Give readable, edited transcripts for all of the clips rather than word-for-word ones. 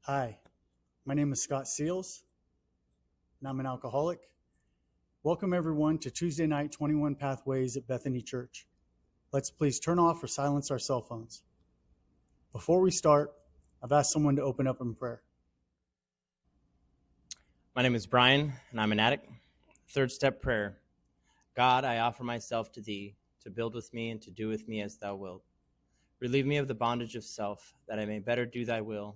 Hi, my name is Scott Seals, and I'm an alcoholic. Welcome everyone to Tuesday night 21 Pathways at Bethany Church. Let's please turn off or silence our cell phones. Before we start, I've asked someone to open up in prayer. My name is Brian, and I'm an addict. Third step prayer. God, I offer myself to thee, to build with me and to do with me as thou wilt. Relieve me of the bondage of self, that I may better do thy will.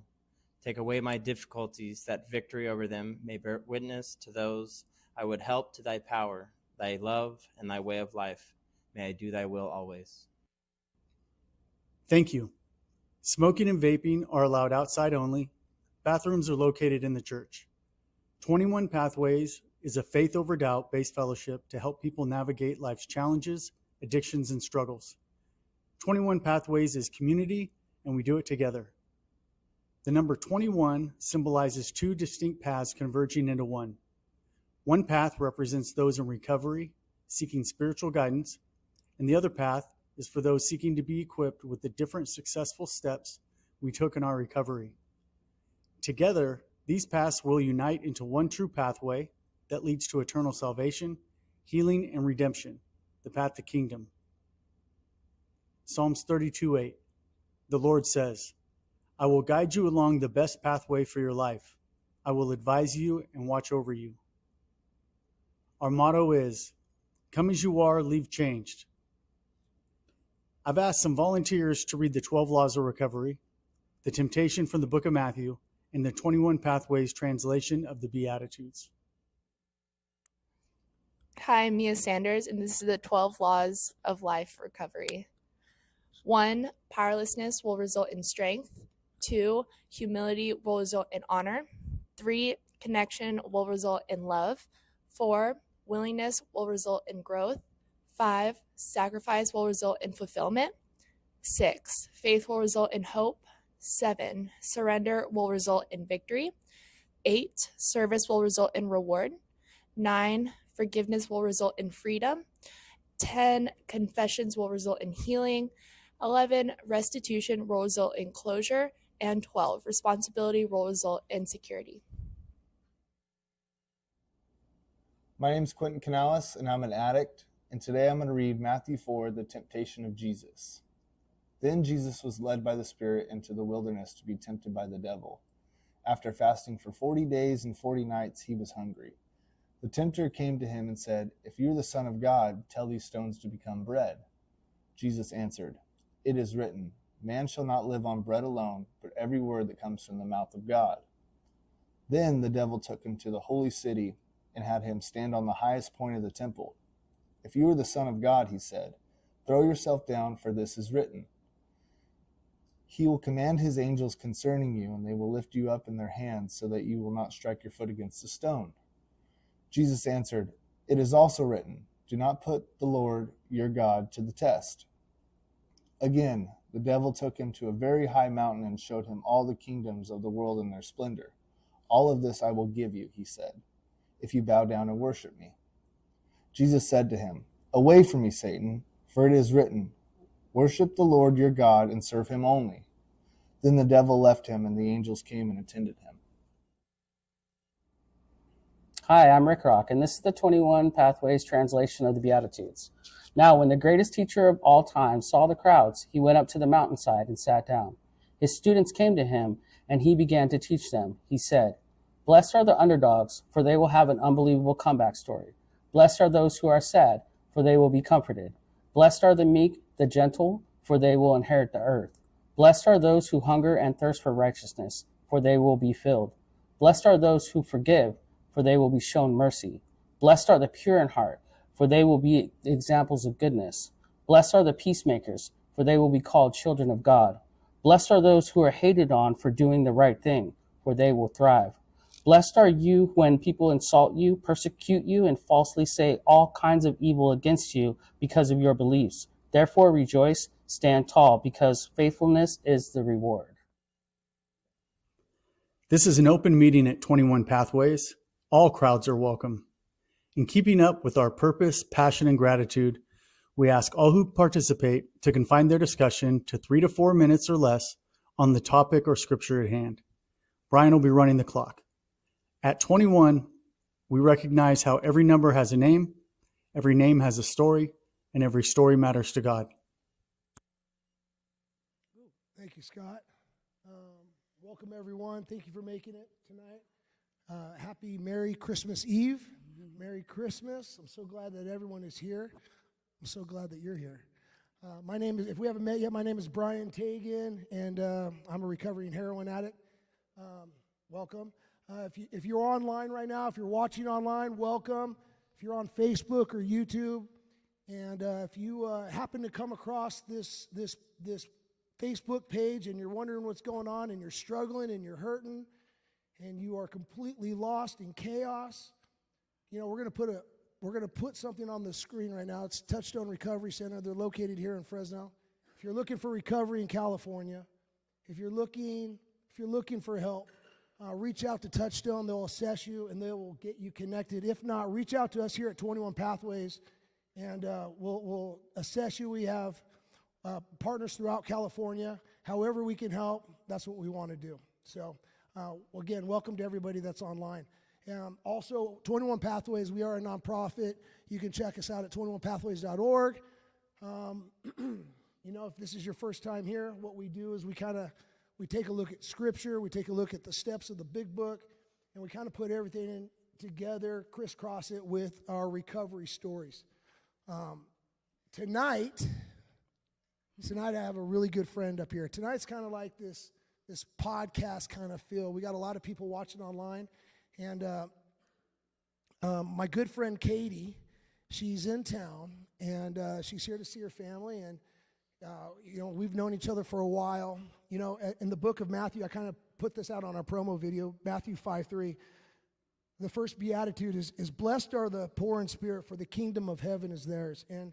Take away my difficulties, that victory over them may bear witness to those I would help to thy power, thy love, and thy way of life. May I do thy will always. Thank you. Smoking and vaping are allowed outside only. Bathrooms are located in the church. 21 Pathways is a faith over doubt based fellowship to help people navigate life's challenges, addictions, and struggles. 21 Pathways is community, and we do it together. The number 21 symbolizes two distinct paths converging into one. One path represents those in recovery, seeking spiritual guidance, and the other path is for those seeking to be equipped with the different successful steps we took in our recovery. Together, these paths will unite into one true pathway that leads to eternal salvation, healing, and redemption, the path to kingdom. Psalms 32:8. The Lord says, I will guide you along the best pathway for your life. I will advise you and watch over you. Our motto is, come as you are, leave changed. I've asked some volunteers to read the 12 Laws of Recovery, the Temptation from the Book of Matthew, and the 21 Pathways translation of the Beatitudes. Hi, I'm Mia Sanders, and this is the 12 Laws of Life Recovery. 1. Powerlessness will result in strength. 2. Humility will result in honor. 3. Connection will result in love. 4. Willingness will result in growth. 5. Sacrifice will result in fulfillment. 6. Faith will result in hope. 7. Surrender will result in victory. 8. Service will result in reward. 9. Forgiveness will result in freedom. 10. Confessions will result in healing. 11. Restitution will result in closure. And 12. Responsibility will result in security. My name is Quentin Canales, and I'm an addict. And today I'm going to read Matthew 4, the temptation of Jesus. Then Jesus was led by the Spirit into the wilderness to be tempted by the devil. After fasting for 40 days and 40 nights, he was hungry. The tempter came to him and said, If you are the Son of God, tell these stones to become bread. Jesus answered, It is written, Man shall not live on bread alone, but every word that comes from the mouth of God. Then the devil took him to the holy city and had him stand on the highest point of the temple. If you are the Son of God, he said, throw yourself down, for this is written. He will command his angels concerning you, and they will lift you up in their hands so that you will not strike your foot against a stone. Jesus answered, It is also written, Do not put the Lord your God to the test. Again, the devil took him to a very high mountain and showed him all the kingdoms of the world in their splendor. All of this I will give you, he said, if you bow down and worship me. Jesus said to him, Away from me, Satan, for it is written, Worship the Lord your God and serve him only. Then the devil left him, and the angels came and attended him. Hi, I'm Rick Rock, and this is the 21 Pathways translation of the Beatitudes. Now, when the greatest teacher of all time saw the crowds, he went up to the mountainside and sat down. His students came to him, and he began to teach them. He said, Blessed are the underdogs, for they will have an unbelievable comeback story. Blessed are those who are sad, for they will be comforted. Blessed are the meek, the gentle, for they will inherit the earth. Blessed are those who hunger and thirst for righteousness, for they will be filled. Blessed are those who forgive, for they will be shown mercy. Blessed are the pure in heart, for they will be examples of goodness. Blessed are the peacemakers, for they will be called children of God. Blessed are those who are hated on for doing the right thing, for they will thrive. Blessed are you when people insult you, persecute you, and falsely say all kinds of evil against you because of your beliefs. Therefore rejoice, stand tall, because faithfulness is the reward. This is an open meeting at 21 Pathways. All crowds are welcome. In keeping up with our purpose, passion, and gratitude, we ask all who participate to confine their discussion to 3 to 4 minutes or less on the topic or scripture at hand. Brian will be running the clock. At 21, we recognize how every number has a name, every name has a story, and every story matters to God. Thank you, Scott. Welcome, everyone. Thank you for making it tonight. Happy Merry Christmas Eve. Merry Christmas. I'm so glad that everyone is here. I'm so glad that you're here. My name is, if we haven't met yet, my name is Brian Tagan, and I'm a recovering heroin addict. Welcome. If you're online right now, if you're watching online, welcome. If you're on Facebook or YouTube, and if you happen to come across this Facebook page and you're wondering what's going on and you're struggling and you're hurting and you are completely lost in chaos, you know, we're going to put something on the screen right now. It's Touchstone Recovery Center. They're located here in Fresno. If you're looking for recovery in California, if you're looking for help, reach out to Touchstone. They'll assess you and they will get you connected. If not, reach out to us here at 21 Pathways, and we'll assess you. We have partners throughout California. However we can help, that's what we want to do. So, again, welcome to everybody that's online. Also, 21 Pathways, we are a nonprofit. You can check us out at 21pathways.org. You know, if this is your first time here, what we do is we take a look at Scripture, we take a look at the steps of the big book, and we kind of put everything in together, crisscross it with our recovery stories. Tonight I have a really good friend up here. Tonight's kind of like this podcast kind of feel. We got a lot of people watching online. And my good friend Kaidie, she's in town, and she's here to see her family. And, you know, we've known each other for a while. You know, in the book of Matthew, I kind of put this out on our promo video, Matthew 5:3. The first beatitude is blessed are the poor in spirit, for the kingdom of heaven is theirs. And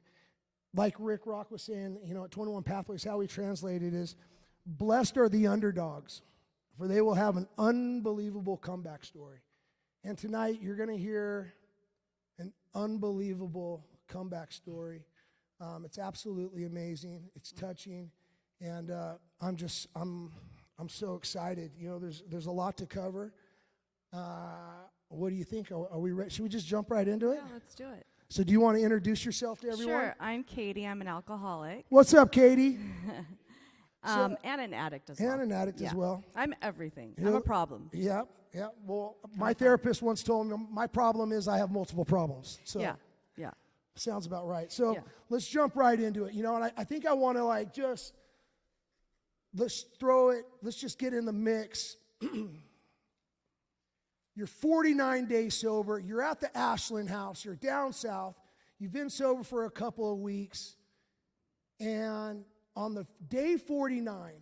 like Rick Rock was saying, you know, at 21 Pathways, how we translate it is, blessed are the underdogs, for they will have an unbelievable comeback story. And tonight, you're going to hear an unbelievable comeback story. It's absolutely amazing. It's touching, and I'm so excited. You know, there's a lot to cover. What do you think? Are we ready? Should we just jump right into it? Yeah, let's do it. So, do you want to introduce yourself to everyone? Sure. I'm Kaidie. I'm an alcoholic. What's up, Kaidie? And an addict as well. And an addict as well. I'm everything. You I'm know, a problem. Yeah. Well, my therapist once told me my problem is I have multiple problems. So Yeah. sounds about right. So Yeah. let's jump right into it. You know, and I think I want to let's just get in the mix. You're 49 days sober. You're at the Ashland house. You're down south. You've been sober for a couple of weeks. And on the day 49,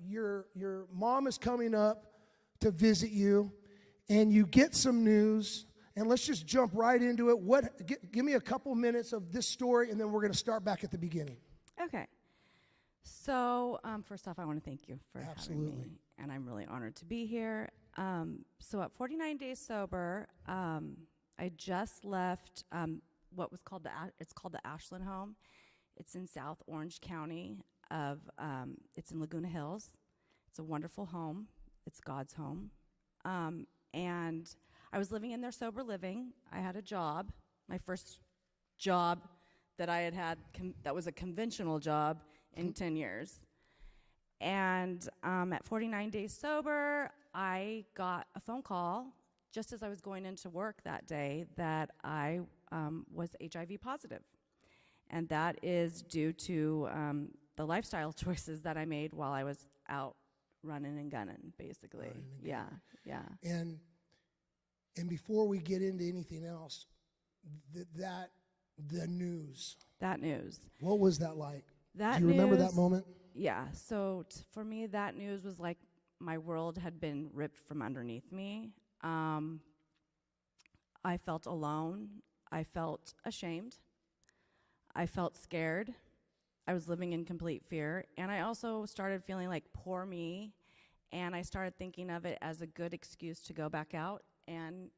your mom is coming up to visit you, and you get some news. And let's just jump right into it. Give me a couple minutes of this story, and then we're going to start back at the beginning. Okay. So first off, I want to thank you for having Absolutely. me, and I'm really honored to be here. So at 49 days sober, I just left what was called the Ashland home. It's in South Orange County. It's in Laguna Hills. It's a wonderful home. It's God's home. And I was living in their sober living. I had a job, my first job that I had that was a conventional job in 10 years. And at 49 days sober, I got a phone call just as I was going into work that day that I was HIV positive. And that is due to the lifestyle choices that I made while I was out running and gunning, basically. Yeah. And before we get into anything else, the news. That news. What was that like? Do you remember that moment? Yeah. So for me, that news was like my world had been ripped from underneath me. I felt alone. I felt ashamed. I felt scared. I was living in complete fear. And I also started feeling like poor me. And I started thinking of it as a good excuse to go back out and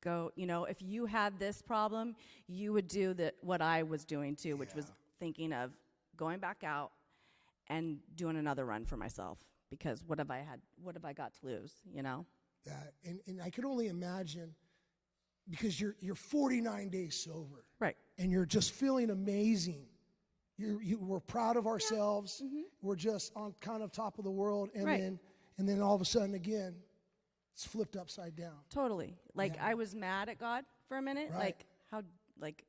go, you know, if you had this problem, you would do what I was doing too, which was thinking of going back out and doing another run for myself because what have I got to lose, you know? That and I could only imagine, because you're 49 days sober, Right. and you're just feeling amazing. We're proud of ourselves. Mm-hmm. We're just on kind of top of the world, and Right. then all of a sudden again, it's flipped upside down. Totally. Like, Yeah. I was mad at God for a minute. Right. Like,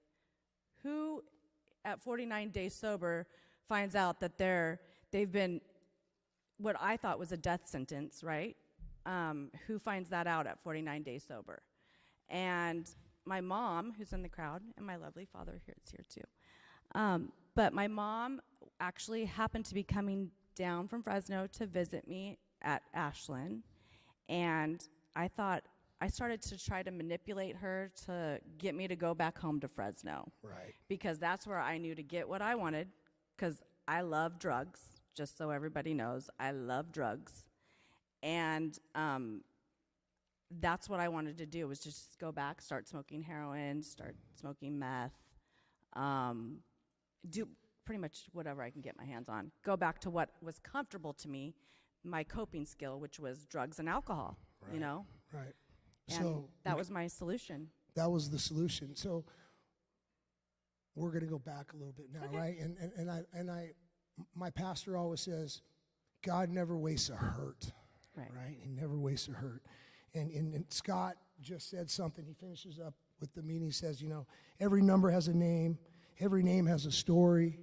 who at 49 days sober finds out that they've been what I thought was a death sentence, right? Who finds that out at 49 days sober? And my mom, who's in the crowd, and my lovely father is here too. But my mom actually happened to be coming down from Fresno to visit me at Ashland. And I started to try to manipulate her to get me to go back home to Fresno. Right. Because that's where I knew to get what I wanted, because I love drugs, just so everybody knows. I love drugs. And that's what I wanted to do, was just go back, start smoking heroin, start smoking meth, do pretty much whatever I can get my hands on. Go back to what was comfortable to me, my coping skill, which was drugs and alcohol, you know? Right. And So that was my solution. that was the solution. So we're going to go back a little bit now, Okay. right? And my pastor always says, God never wastes a hurt, Right. He never wastes a hurt. And Scott just said something. He finishes up with the meaning. He says, every number has a name, every name has a story,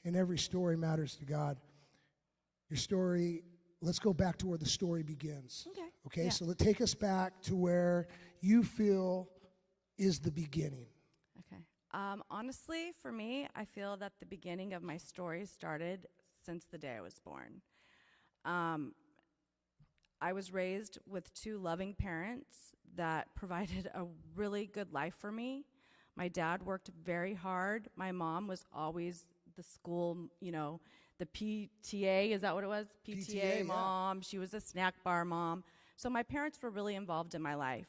and every story matters to God. Your story, let's go back to where the story begins. Okay, Yeah. so take us back to where you feel is the beginning. Okay. Honestly, for me, I feel that the beginning of my story started since the day I was born. I was raised with two loving parents that provided a really good life for me. My dad worked very hard. My mom was always the school, the PTA, is that what it was? PTA mom. Yeah. She was a snack bar mom. So my parents were really involved in my life.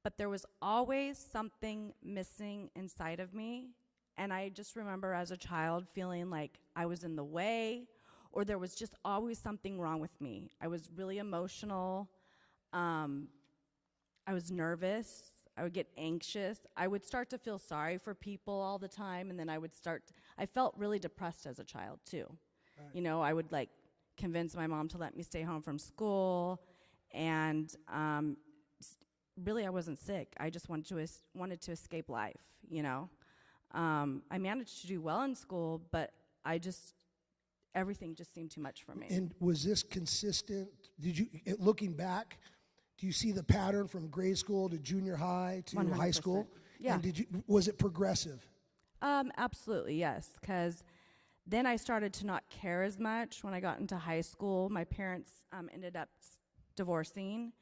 But there was always something missing inside of me. And I just remember as a child feeling like I was in the way, or there was just always something wrong with me. I was really emotional. I was nervous. I would get anxious. I would start to feel sorry for people all the time, and then I felt really depressed as a child too. Right. I would convince my mom to let me stay home from school, and really I wasn't sick. I just wanted to escape life, I managed to do well in school, but everything just seemed too much for me. And was this consistent? Looking back, do you see the pattern from grade school to junior high to 100%. high school? Yeah. And was it progressive? Absolutely, yes. Because then I started to not care as much when I got into high school. My parents ended up divorcing,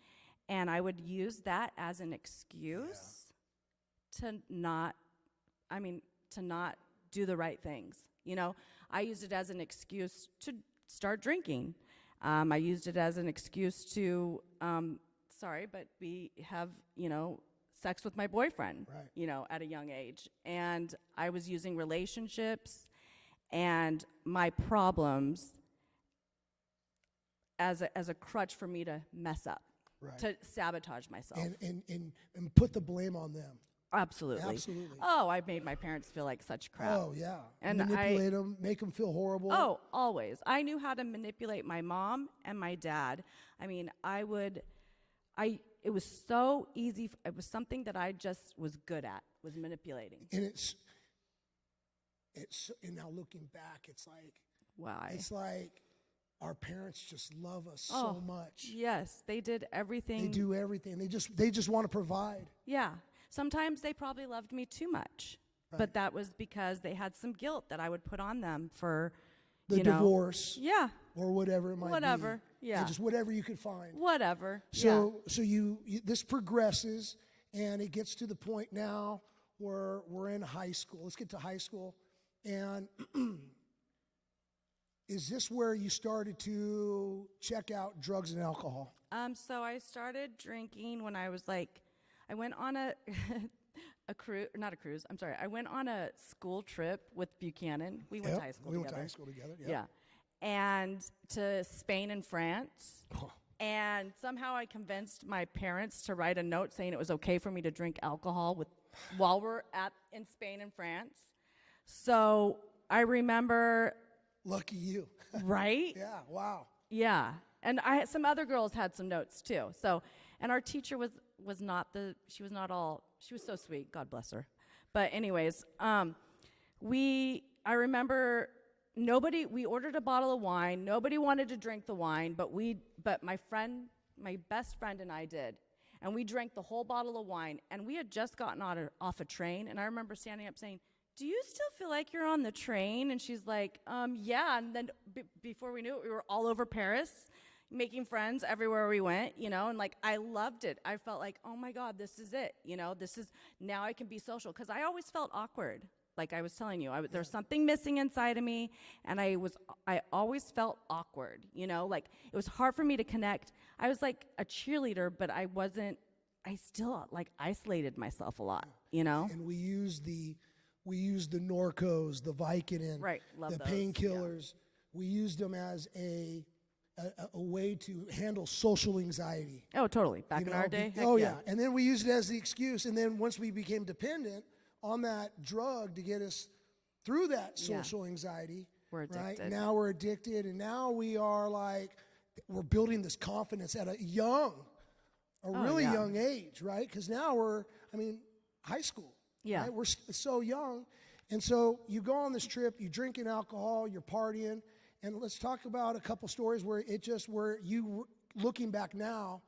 and I would use that as an excuse to not do the right things. I used it as an excuse to start drinking. I used it as an excuse to, have, sex with my boyfriend, at a young age. And I was using relationships and my problems as a crutch for me to mess up, to sabotage myself. And put the blame on them. Absolutely. Oh, I made my parents feel like such crap. Oh, yeah. And manipulate them, make them feel horrible. Oh, always. I knew how to manipulate my mom and my dad. I mean, it was so easy. It was something that I just was good at, was manipulating. And and now looking back, it's like, why? It's like our parents just love us so much. Yes, they did everything. They do everything. They just want to provide. Yeah. Sometimes they probably loved me too much, but that was because they had some guilt that I would put on them for the divorce. Yeah. Or whatever it might be. Whatever. Yeah. And just whatever you could find. Whatever. So you this progresses, and it gets to the point now where we're in high school. Let's get to high school. And is this where you started to check out drugs and alcohol? So I started drinking when I was I went on a cruise, not a cruise, I'm sorry. I went on a school trip with Buchanan. We went to high school together. We went to high school together, Yeah. and to Spain and France. And somehow I convinced my parents to write a note saying it was okay for me to drink alcohol while we're in Spain and France. So I remember. Lucky you. Right? Yeah, wow. Yeah. And some other girls had some notes too. So, and our teacher was so sweet, God bless her. But anyways, I remember we ordered a bottle of wine. Nobody wanted to drink the wine, but my best friend and I did. And we drank the whole bottle of wine, and we had just gotten off a train, and I remember standing up saying, "Do you still feel like you're on the train?" And she's like, yeah. And then before we knew it, we were all over Paris, making friends everywhere we went, and like, I loved it. I felt like, oh my God, this is it. Now I can be social. Cause I always felt awkward. Like I was telling you, there's something missing inside of me. And I always felt awkward, like it was hard for me to connect. I was like a cheerleader, but I still like isolated myself a lot, And we used the Norcos, the Vicodin, right, love the those. painkillers. Yeah. We used them as a way to handle social anxiety. Oh, totally. Back in our day. Oh, yeah. And then we used it as the excuse. And then once we became dependent on that drug to get us through that social anxiety, we're addicted. Right? Now we're addicted. And now we are like, we're building this confidence at a really young age, right? Because now high school. Yeah. Right? We're so young. And so you go on this trip, you drinking alcohol, you're partying. And let's talk about a couple stories where you, looking back now,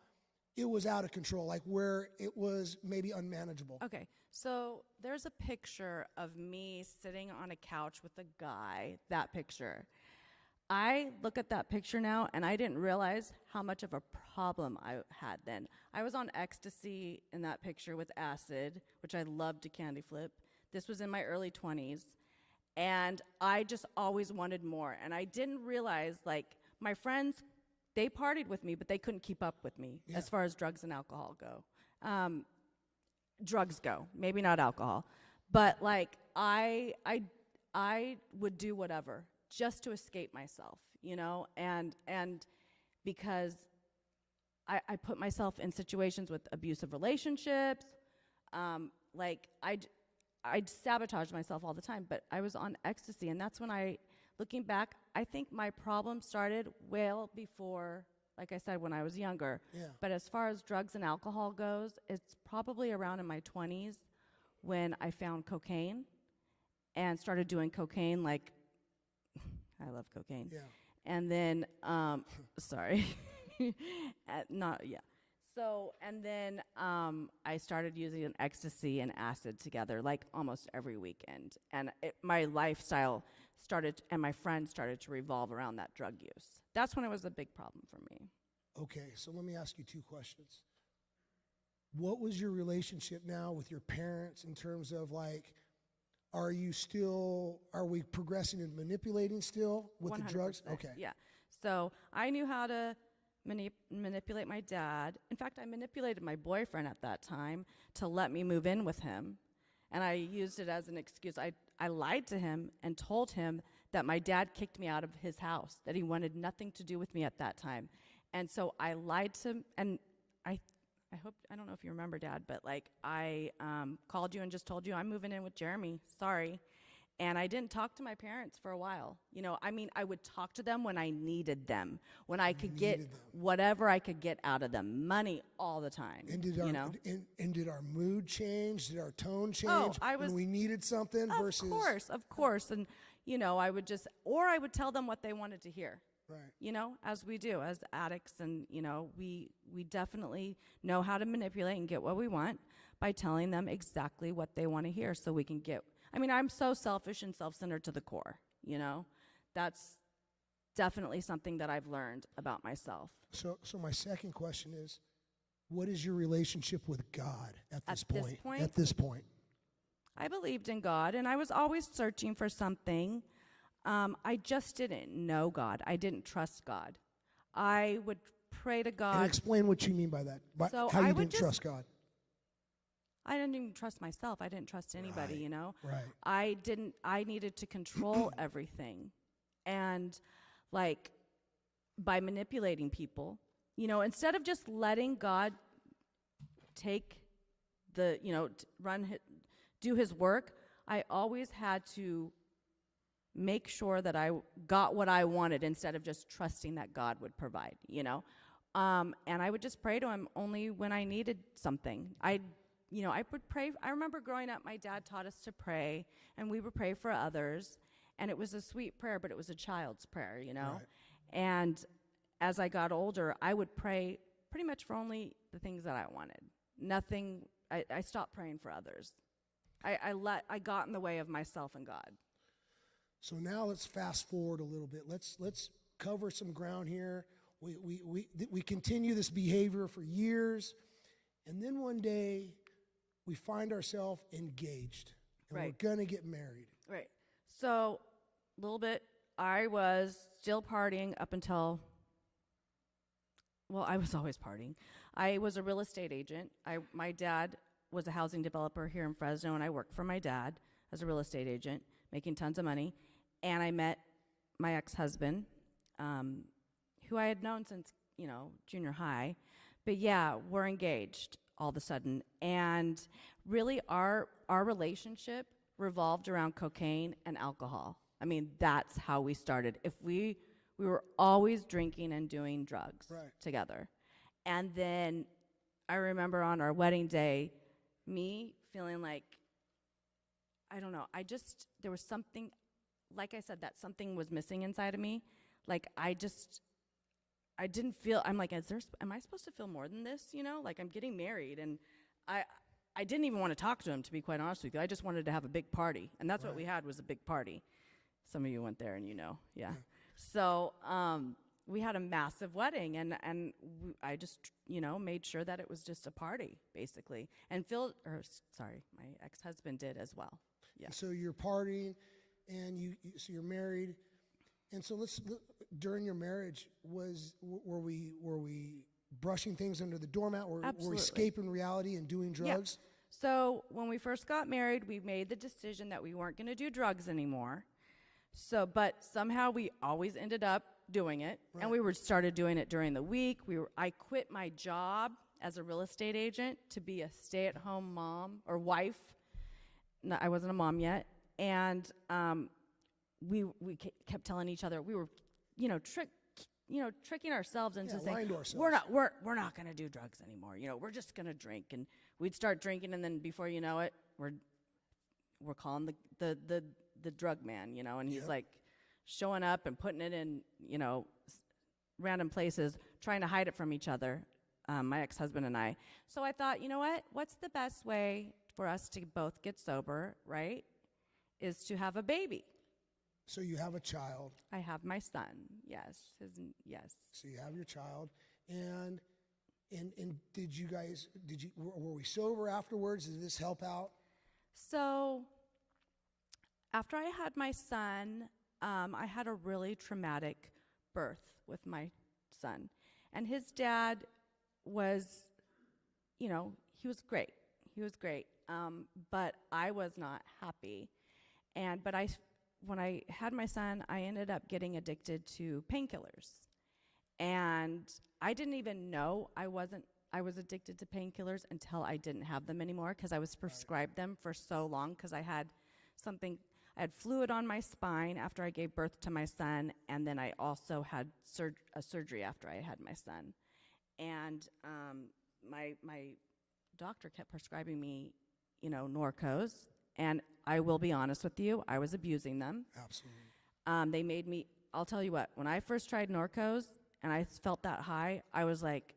it was out of control, like where it was maybe unmanageable. Okay, so there's a picture of me sitting on a couch with a guy, that picture. I look at that picture now, and I didn't realize how much of a problem I had then. I was on ecstasy in that picture with acid, which I loved to candy flip. This was in my early 20s. And I just always wanted more. And I didn't realize, like, my friends, they partied with me, but they couldn't keep up with me as far as drugs and alcohol go. Drugs go, maybe not alcohol. But, like, I would do whatever just to escape myself, and because I put myself in situations with abusive relationships, I'd sabotage myself all the time, but I was on ecstasy, and that's when looking back, I think my problem started well before, like I said, when I was younger. Yeah. But as far as drugs and alcohol goes, it's probably around in my 20s when I found cocaine and started doing cocaine, like, I love cocaine. Yeah. And then, sorry, So, and then I started using an ecstasy and acid together, like almost every weekend. And my lifestyle and my friends started to revolve around that drug use. That's when it was a big problem for me. Okay, so let me ask you two questions. What was your relationship now with your parents in terms of, like, are we progressing and manipulating still with 100%, the drugs? Okay. Yeah. So I knew how to manipulate my dad. In fact, I manipulated my boyfriend at that time to let me move in with him. And I used it as an excuse. I lied to him and told him that my dad kicked me out of his house, that he wanted nothing to do with me at that time. And so I lied to him, and I don't know if you remember, Dad, but like I called you and just told you I'm moving in with Jeremy. Sorry. And I didn't talk to my parents for a while. I would talk to them when I needed them, when I could get whatever I could get out of them, money all the time. And did our mood change? Did our tone change when we needed something versus? Of course. And, I would tell them what they wanted to hear. Right. As we do as addicts, and, we definitely know how to manipulate and get what we want by telling them exactly what they want to hear so we can get. I'm so selfish and self-centered to the core, That's definitely something that I've learned about myself. So my second question is, what is your relationship with God at this point? At this point? I believed in God, and I was always searching for something. I just didn't know God. I didn't trust God. I would pray to God. And explain what you mean by that. How you didn't trust God. I didn't even trust myself. I didn't trust anybody, Right. I needed to control everything. And like by manipulating people. You know, instead of just letting God take the, you know, do his work, I always had to make sure that I got what I wanted instead of just trusting that God would provide, you know. And I would just pray to him only when I needed something. I would pray. I remember growing up, my dad taught us to pray, and we would pray for others. And it was a sweet prayer, but it was a child's prayer, you know. Right. And as I got older, I would pray pretty much for only the things that I wanted. Nothing, I stopped praying for others. I got in the way of myself and God. So now let's fast forward a little bit. Let's cover some ground here. We continue this behavior for years, and then one day we find ourselves engaged, and Right. we're gonna get married. Right. So, a little bit, I was still partying up until, well, I was always partying. I was a real estate agent. My dad was a housing developer here in Fresno, and I worked for my dad as a real estate agent, making tons of money. And I met my ex-husband, who I had known since, you know, junior high. But yeah, we're engaged all of a sudden. And really our relationship revolved around cocaine and alcohol. I mean, that's how we started. We were always drinking and doing drugs together. And then I remember on our wedding day, me feeling like, I don't know, there was something, like I said, that something was missing inside of me. Like I didn't feel, I'm like, am I supposed to feel more than this? You know, like I'm getting married, and I didn't even want to talk to him, to be quite honest with you. I just wanted to have a big party, and that's what we had, was a big party. Some of you went there, and you know, yeah. So we had a massive wedding, and I just, you know, made sure that it was just a party, basically. And my ex-husband did as well. Yeah. So you're partying, and so you're married, and so during your marriage, were we brushing things under the doormat? Were we escaping reality and doing drugs? Yeah. So when we first got married, we made the decision that we weren't going to do drugs anymore. So, but somehow we always ended up doing it, and we started doing it during the week. I quit my job as a real estate agent to be a stay-at-home mom or wife. No, I wasn't a mom yet, and we kept telling each other we were, tricking ourselves into saying we're not going to do drugs anymore. You know, we're just going to drink, and we'd start drinking, and then before you know it, we're calling the drug man, you know, and he's like showing up and putting it in, you know, random places, trying to hide it from each other, my ex-husband and I. So I thought, you know what? What's the best way for us to both get sober, right, is to have a baby. So you have a child. I have my son, yes. Yes. So you have your child, and were we sober afterwards? Did this help out? So after I had my son, I had a really traumatic birth with my son. And his dad was, you know, he was great. But I was not happy. When I had my son, I ended up getting addicted to painkillers. And I didn't even know I was addicted to painkillers until I didn't have them anymore, because I was prescribed them for so long, because I had fluid on my spine after I gave birth to my son, and then I also had a surgery after I had my son. And my doctor kept prescribing me, you know, Norcos, and I will be honest with you, I was abusing them. Absolutely. They made me, I'll tell you what, when I first tried Norcos and I felt that high, I was like,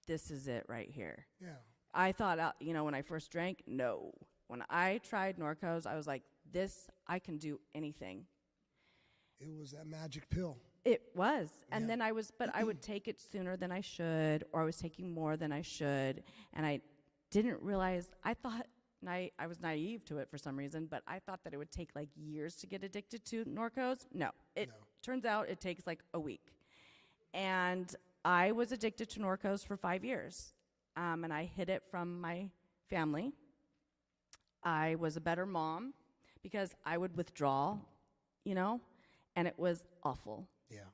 this is it right here. Yeah. I thought, when I first drank, no. When I tried Norcos, I was like, I can do anything. It was that magic pill. It was. And then I would take it sooner than I should, or I was taking more than I should. And I didn't realize, I was naive to it for some reason, but I thought that it would take like years to get addicted to Norcos. No. Turns out it takes like a week. And I was addicted to Norcos for 5 years. And I hid it from my family. I was a better mom because I would withdraw, you know, and it was awful. Yeah.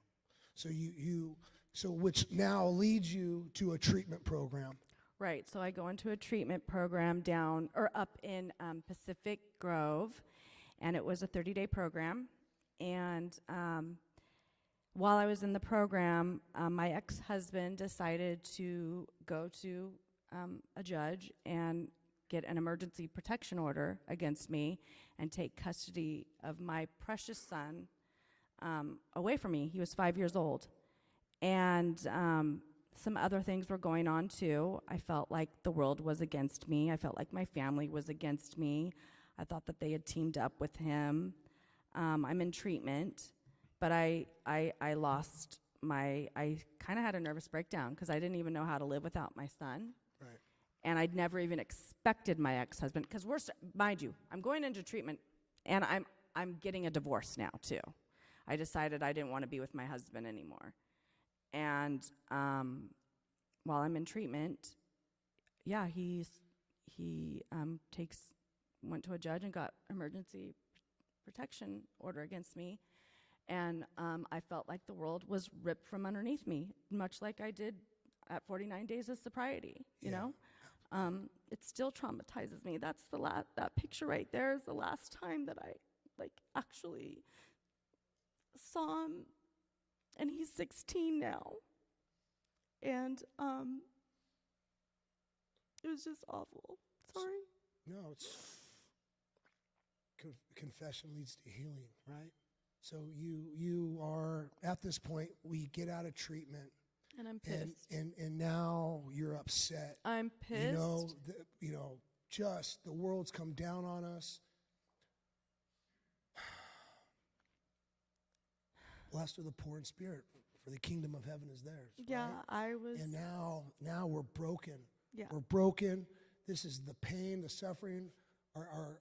So which now leads you to a treatment program. Right. So I go into a treatment program down or up in Pacific Grove, and it was a 30-day program. And while I was in the program, my ex-husband decided to go to a judge and get an emergency protection order against me and take custody of my precious son away from me. He was 5 years old. And some other things were going on too. I felt like the world was against me. I felt like my family was against me. I thought that they had teamed up with him. I'm in treatment, but I kind of had a nervous breakdown because I didn't even know how to live without my son. Right. And I'd never even expected my ex-husband, because mind you, I'm going into treatment, and I'm getting a divorce now too. I decided I didn't want to be with my husband anymore. And while I'm in treatment, yeah, he went to a judge and got emergency protection order against me. And I felt like the world was ripped from underneath me, much like I did at 49 days of sobriety, you know? It still traumatizes me. That's that picture right there is the last time that I actually saw him, and he's 16 now. And it was just awful. Sorry. No, it's confession leads to healing, right? So you are at this point. We get out of treatment, And I'm pissed. and now you're upset. I'm pissed. Just the world's come down on us. Blessed are the poor in spirit, for the kingdom of heaven is theirs. Yeah, right? I was. And now we're broken. Yeah. We're broken. This is the pain, the suffering.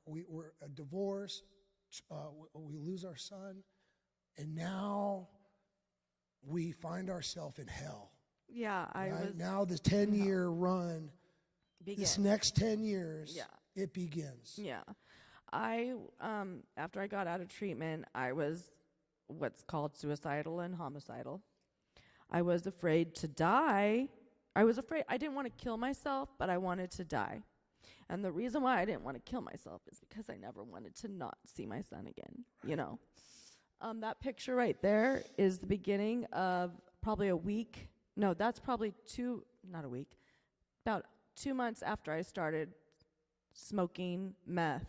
We're a divorce. We lose our son, and now we find ourselves in hell. Yeah, I right? was. Now the 10-year run. Begins. This next 10 years. Yeah. It begins. Yeah. After I got out of treatment, I was what's called suicidal and homicidal. I was afraid to die. I didn't want to kill myself, but I wanted to die. And the reason why I didn't want to kill myself is because I never wanted to not see my son again, you know. That picture right there is the beginning of probably a week. No, that's probably not a week, about 2 months after I started smoking meth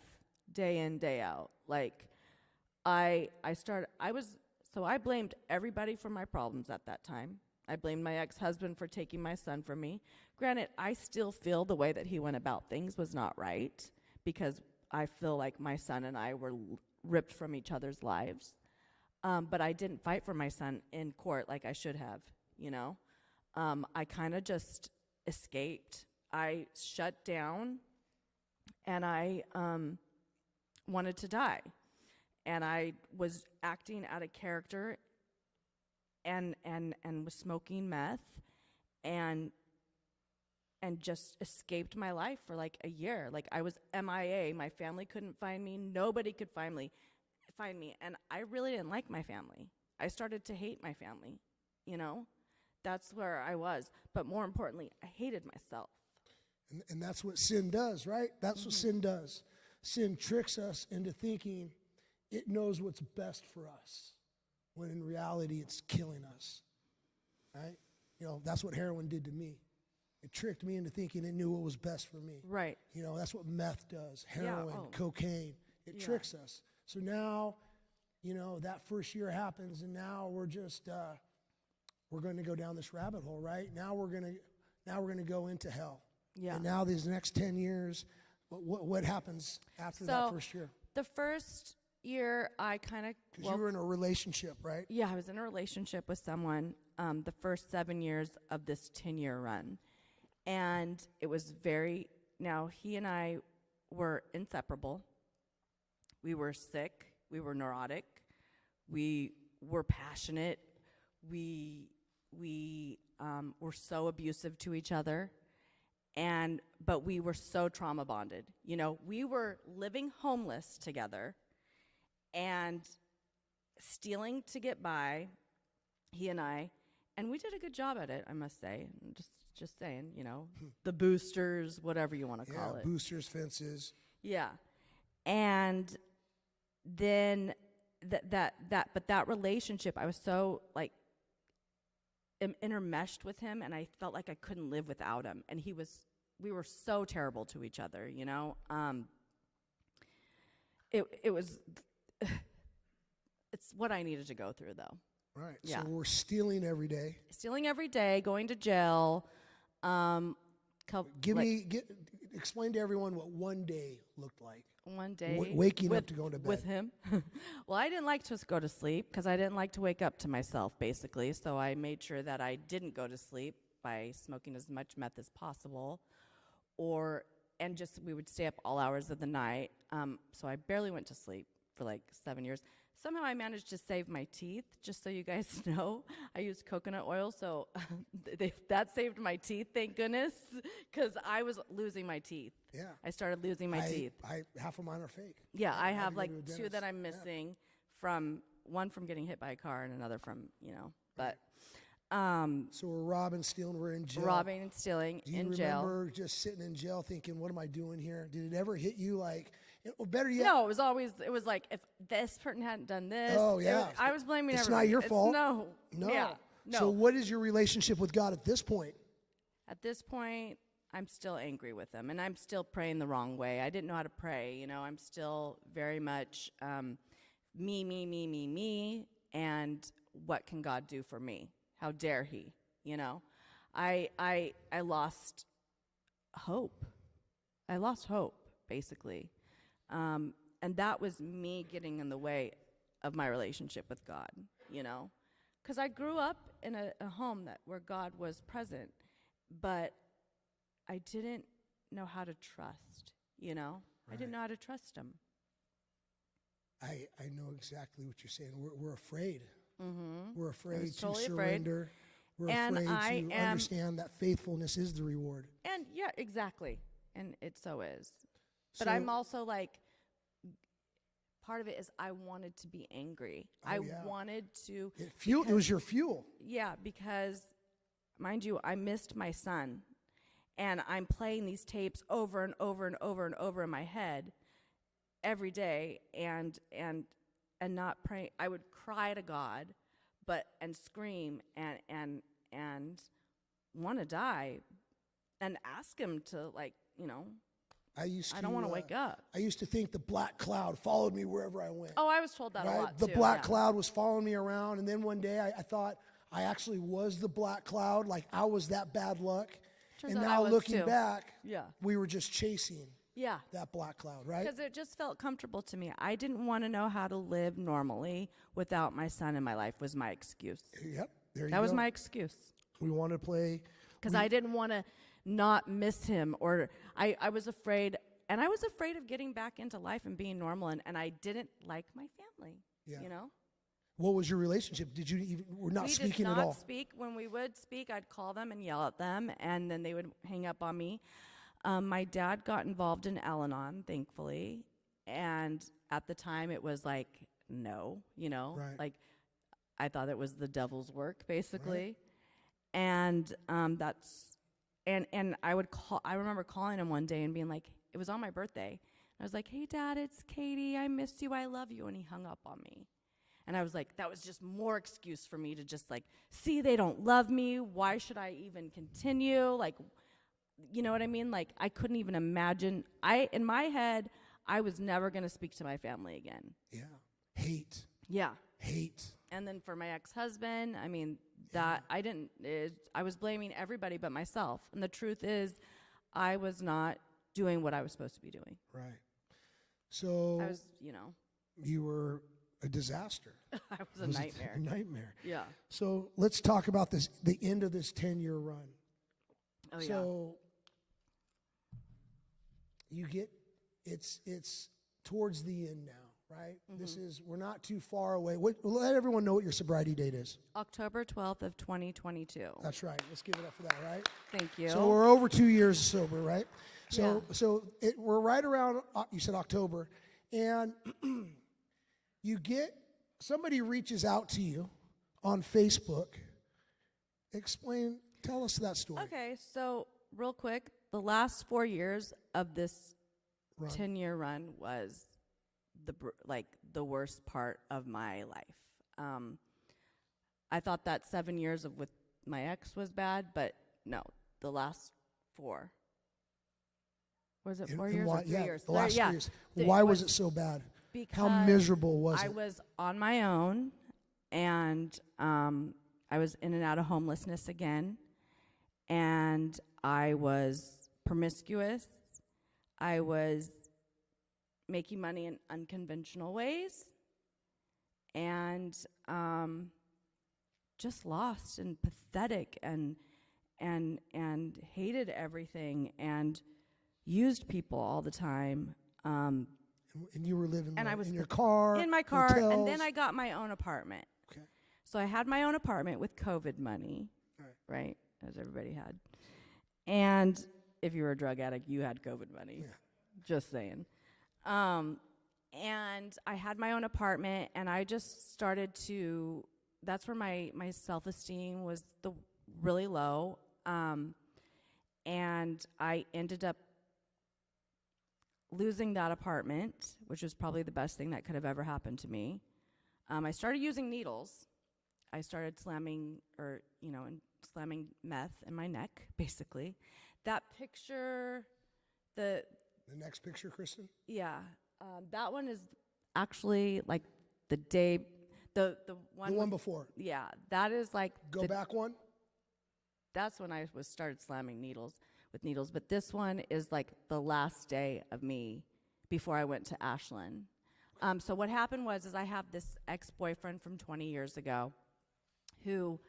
day in, day out. Like, I blamed everybody for my problems at that time. I blamed my ex-husband for taking my son from me. Granted, I still feel the way that he went about things was not right, because I feel like my son and I were ripped from each other's lives. But I didn't fight for my son in court like I should have, you know. I kind of just escaped. I shut down, and I wanted to die. And I was acting out of character and was smoking meth and just escaped my life for like a year. Like, I was MIA. My family couldn't find me. Nobody could find me. And I really didn't like my family. I started to hate my family, you know? That's where I was. But more importantly, I hated myself. And that's what sin does, right? That's what sin does. Sin tricks us into thinking it knows what's best for us, when in reality it's killing us, right? You know, that's what heroin did to me. It tricked me into thinking it knew what was best for me. Right. You know, that's what meth does, heroin, cocaine. It tricks us. So now, you know, that first year happens, and now we're just, we're going to go down this rabbit hole, right? Now we're going to go into hell. Yeah. And now these next 10 years, what happens after that first year? The first year, I kind of... Because you were in a relationship, right? Yeah, I was in a relationship with someone the first 7 years of this 10-year run. And it was now he and I were inseparable. We were sick. We were neurotic. We were passionate. We were so abusive to each other. But we were so trauma bonded. You know, we were living homeless together and stealing to get by, he and I, and we did a good job at it, I must say. Just saying, the boosters, whatever you want to call it. Boosters, fences. Yeah. And then that relationship, I was so like intermeshed with him, and I felt like I couldn't live without him. And we were so terrible to each other, It was, it's what I needed to go through, though. Right. Yeah. So we're stealing every day. Stealing every day, going to jail. Explain to everyone what one day looked like. One day. Waking up to go to bed. With him. Well, I didn't like to go to sleep because I didn't like to wake up to myself, basically. So I made sure that I didn't go to sleep by smoking as much meth as possible. We would stay up all hours of the night. So I barely went to sleep for like 7 years. Somehow I managed to save my teeth, just so you guys know. I used coconut oil, so that saved my teeth, thank goodness, because I was losing my teeth. Yeah. I started losing my teeth. Half of mine are fake. Yeah, I have to like go to a two that dentist. I'm missing one from getting hit by a car and another from, but. So we're robbing, stealing, we're in jail. Robbing and stealing in jail. Do you remember just sitting in jail thinking, what am I doing here? Did it ever hit you like, or better yet? No, it was like, if this person hadn't done this. Oh, yeah. I was blaming It's everybody. not your fault. No. Yeah, no. So what is your relationship with God at this point? At this point, I'm still angry with him, and I'm still praying the wrong way. I didn't know how to pray, I'm still very much me, and what can God do for me? How dare he, I lost hope. I lost hope, basically. And that was me getting in the way of my relationship with God, Because I grew up in a home where God was present, but I didn't know how to trust, Right. I didn't know how to trust him. I know exactly what you're saying. We're afraid. Mm-hmm. We're afraid to totally surrender. We're And afraid to understand that faithfulness is the reward. And yeah, exactly. And it so is. But So- I'm also like, part of it is I wanted to be angry. I wanted to. It was your fuel. Yeah, because, mind you, I missed my son. And I'm playing these tapes over and over and over and over in my head every day and not praying. I would cry to God, and scream and want to die, and ask him to I don't want to wake up. I used to think the black cloud followed me wherever I went. Oh, I was told that a lot The too. black cloud was following me around, and then one day I thought I actually was the black cloud, like I was that bad luck. Turns and out now I was looking too. back, Yeah. we were just chasing Yeah. that black cloud, right? Because it just felt comfortable to me. I didn't want to know how to live normally without my son in my life was my excuse. Yep, there you go. That was my excuse. We want to play. Because I didn't want to not miss him, or I was afraid, and I was afraid of getting back into life and being normal, and I didn't like my family, Yeah. What was your relationship? Did you even, we're not we speaking did at not all? speak. When we would speak, I'd call them and yell at them, and then they would hang up on me. My dad got involved in Al-Anon, thankfully, and at the time it was like, no, Right. like I thought it was the devil's work, basically. And and I would call. I remember calling him one day and being like, it was on my birthday. I was like, "Hey, Dad, it's Kaidie. I miss you. I love you." And he hung up on me. And I was like, that was just more excuse for me to just like, see, they don't love me. Why should I even continue? Like, you know what I mean? Like, I couldn't even imagine. In my head, I was never going to speak to my family again. Yeah. Hate. Yeah. Hate. And then for my ex-husband, I mean, I was blaming everybody but myself. And the truth is, I was not doing what I was supposed to be doing. Right. So I was, you were a disaster. I was a nightmare. A nightmare. Yeah. So let's talk about the end of this 10-year run. Oh, yeah. So you get, it's towards the end now, right? Mm-hmm. We're not too far away. Let everyone know what your sobriety date is. October 12th of 2022. That's right. Let's give it up for that, right? Thank you. So we're over 2 years sober, right? So we're right around, you said October, and somebody reaches out to you on Facebook. Tell us that story. Okay, so real quick, the last 4 years of this Run. 10-year run was the worst part of my life. I thought that 7 years with my ex was bad, but no, the last 4. Was it 4 years or 3 years? The last 3 years. It Why was it so bad? How miserable was it? I was on my own, and I was in and out of homelessness again, and I was promiscuous. I was making money in unconventional ways, and just lost and pathetic and hated everything and used people all the time. And you were living and I was in your car? In my car, hotels? and then I got my own apartment. Okay. So I had my own apartment with COVID money, right, as everybody had. And if you were a drug addict, you had COVID money. Yeah. Just saying. And I had my own apartment, and I just started to, that's where my self-esteem was really low. And I ended up losing that apartment, which was probably the best thing that could have ever happened to me. I started using needles. I started slamming meth in my neck, basically. That picture, the next picture, Kristen? Yeah. That one is actually like the day, the one before. Yeah, that is like Go back one. That's when I started slamming needles. But this one is like the last day of me before I went to Ashland. So what happened was I have this ex-boyfriend from 20 years ago who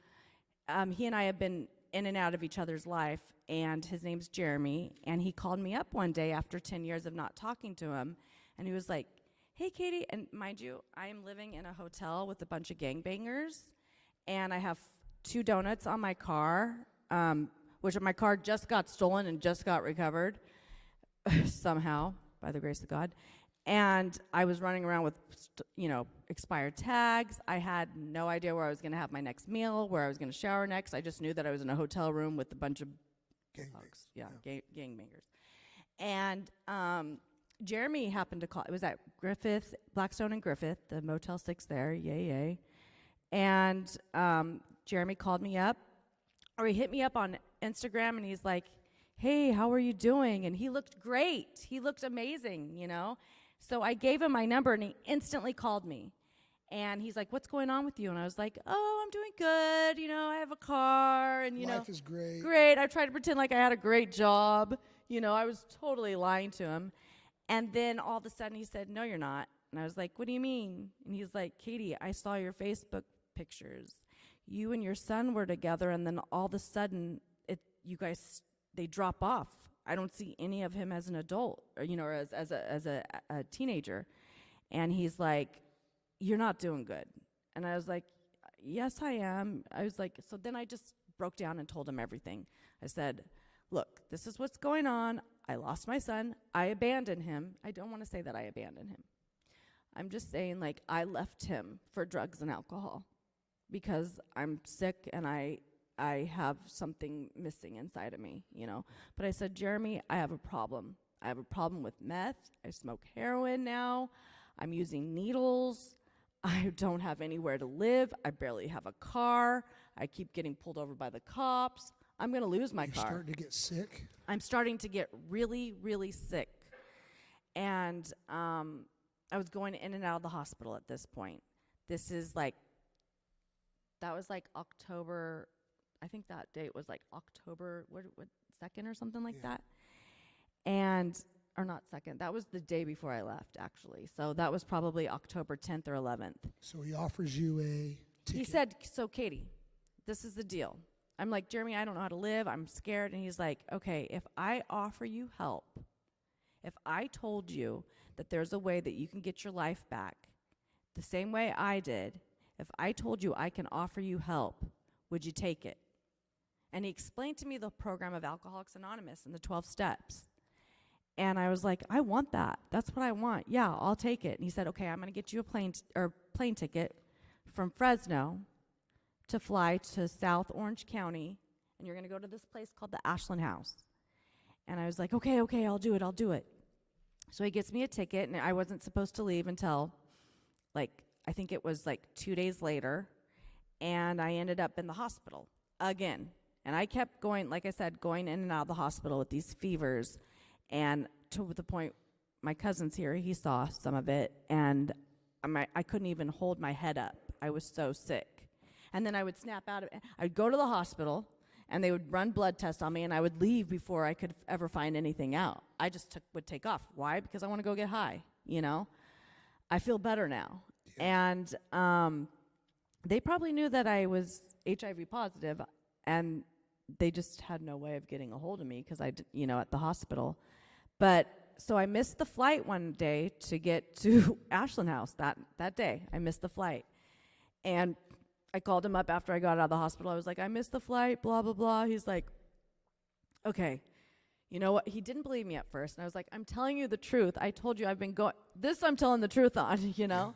he and I have been in and out of each other's life, and his name's Jeremy, and he called me up one day after 10 years of not talking to him, and he was like, hey, Kaidie, and mind you, I am living in a hotel with a bunch of gangbangers, and I have 2 donuts on my car, which my car just got stolen and just got recovered somehow, by the grace of God. And I was running around with, expired tags. I had no idea where I was going to have my next meal, where I was going to shower next. I just knew that I was in a hotel room with a bunch of gangbangers. And Jeremy happened to call. It was at Griffith, Blackstone and Griffith, the Motel 6 there. Yay. And Jeremy called me up, or he hit me up on Instagram, and he's like, hey, how are you doing? And he looked great. He looked amazing, So I gave him my number, and he instantly called me. And he's like, what's going on with you? And I was like, oh, I'm doing good. I have a car. And, life is great. Great. I tried to pretend like I had a great job. I was totally lying to him. And then all of a sudden he said, no, you're not. And I was like, what do you mean? And he's like, Kaidie, I saw your Facebook pictures. You and your son were together, and then all of a sudden you guys, they drop off. I don't see any of him as an adult, or as a teenager. And he's like, you're not doing good. And I was like, yes, I am. I was like, so then I just broke down and told him everything. I said, look, this is what's going on. I lost my son. I abandoned him. I don't want to say that I abandoned him. I'm just saying, I left him for drugs and alcohol because I'm sick and I have something missing inside of me, But I said, Jeremy, I have a problem. I have a problem with meth. I smoke heroin now. I'm using needles. I don't have anywhere to live. I barely have a car. I keep getting pulled over by the cops. I'm going to lose my car. You're starting to get sick? I'm starting to get really, really sick. And I was going in and out of the hospital at this point. This is that was October. I think that date was October what 2nd or something like that. And, or not 2nd, that was the day before I left, actually. So that was probably October 10th or 11th. So he offers you a ticket. He said, so Kaidie, this is the deal. I'm like, Jeremy, I don't know how to live. I'm scared. And he's like, okay, if I offer you help, if I told you that there's a way that you can get your life back the same way I did, if I told you I can offer you help, would you take it? And he explained to me the program of Alcoholics Anonymous and the 12 steps. And I was like, I want that. That's what I want. Yeah, I'll take it. And he said, okay, I'm going to get you a plane ticket from Fresno to fly to South Orange County, and you're going to go to this place called the Ashland House. And I was like, okay, I'll do it. So he gets me a ticket, and I wasn't supposed to leave until, I think it was 2 days later, and I ended up in the hospital again. And I kept going, like I said, going in and out of the hospital with these fevers, and to the point, my cousin's here, he saw some of it, and I couldn't even hold my head up. I was so sick. And then I would snap out of it. I'd go to the hospital, and they would run blood tests on me, and I would leave before I could ever find anything out. I just would take off. Why? Because I want to go get high, I feel better now. Yeah. And they probably knew that I was HIV positive, and they just had no way of getting a hold of me because at the hospital. But so I missed the flight one day to get to Ashland House that day. I missed the flight. And I called him up after I got out of the hospital. I was like, I missed the flight, blah, blah, blah. He's like, okay. You know what? He didn't believe me at first. And I was like, I'm telling you the truth. I told you I've been going, this I'm telling the truth on, Yeah.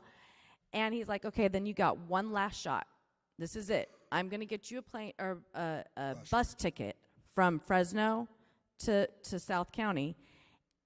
And he's like, okay, then you got one last shot. This is it. I'm going to get you a plane or a bus ticket from Fresno to South County.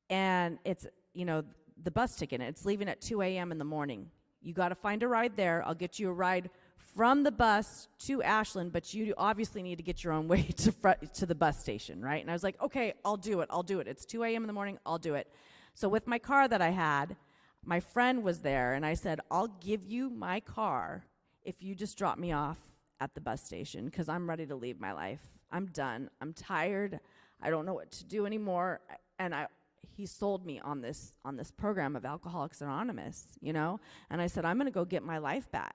And it's, the bus ticket. And it's leaving at 2 a.m. in the morning. You got to find a ride there. I'll get you a ride from the bus to Ashland, but you obviously need to get your own way to the bus station, right? And I was like, okay, I'll do it. It's 2 a.m. in the morning. I'll do it. So with my car that I had, my friend was there, and I said, I'll give you my car if you just drop me off at the bus station, because I'm ready to leave my life. I'm done. I'm tired. I don't know what to do anymore. And he sold me on this program of Alcoholics Anonymous, And I said, I'm going to go get my life back.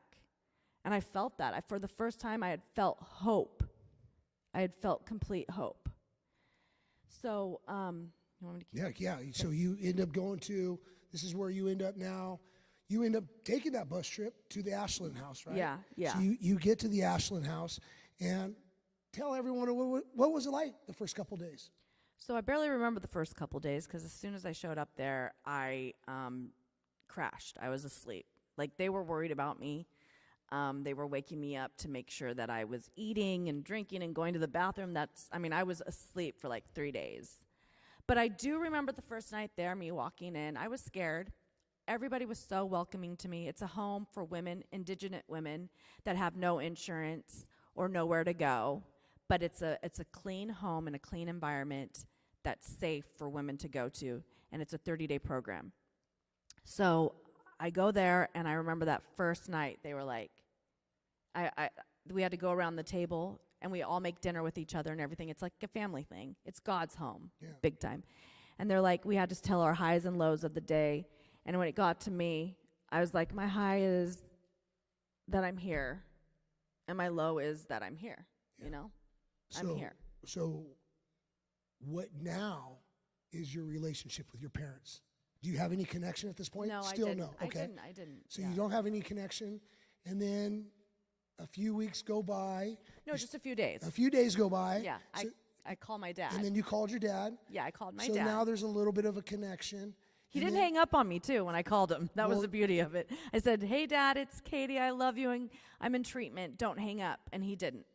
And I felt that. For the first time, I had felt hope. I had felt complete hope. So, you want me to keep Yeah. So you end up going to, this is where you end up now. You end up taking that bus trip to the Ashland House, right? Yeah. So you get to the Ashland House, and tell everyone, what was it like the first couple days? So I barely remember the first couple days, because as soon as I showed up there, I crashed. I was asleep. They were worried about me. They were waking me up to make sure that I was eating and drinking and going to the bathroom. I was asleep for 3 days. But I do remember the first night there, me walking in. I was scared. Everybody was so welcoming to me. It's a home for women, indigenous women, that have no insurance or nowhere to go. But it's a clean home and a clean environment that's safe for women to go to. And it's a 30-day program. So I go there, and I remember that first night, they were like, we had to go around the table, and we all make dinner with each other and everything. It's like a family thing. It's God's home, big time. And they're like, we had to tell our highs and lows of the day. And when it got to me, I was like, my high is that I'm here, and my low is that I'm here, I'm here. So what now is your relationship with your parents? Do you have any connection at this point? No, Still I didn't. no. Okay. I didn't. So you don't have any connection, and then a few weeks go by. No, just a few days. A few days go by. Yeah, I call my dad. And then you called your dad. Yeah, I called my dad. So dad. now there's a little bit of a connection. He didn't hang up on me, too, when I called him. That was the beauty of it. I said, hey, Dad, it's Kaidie. I love you, and I'm in treatment. Don't hang up. And he didn't.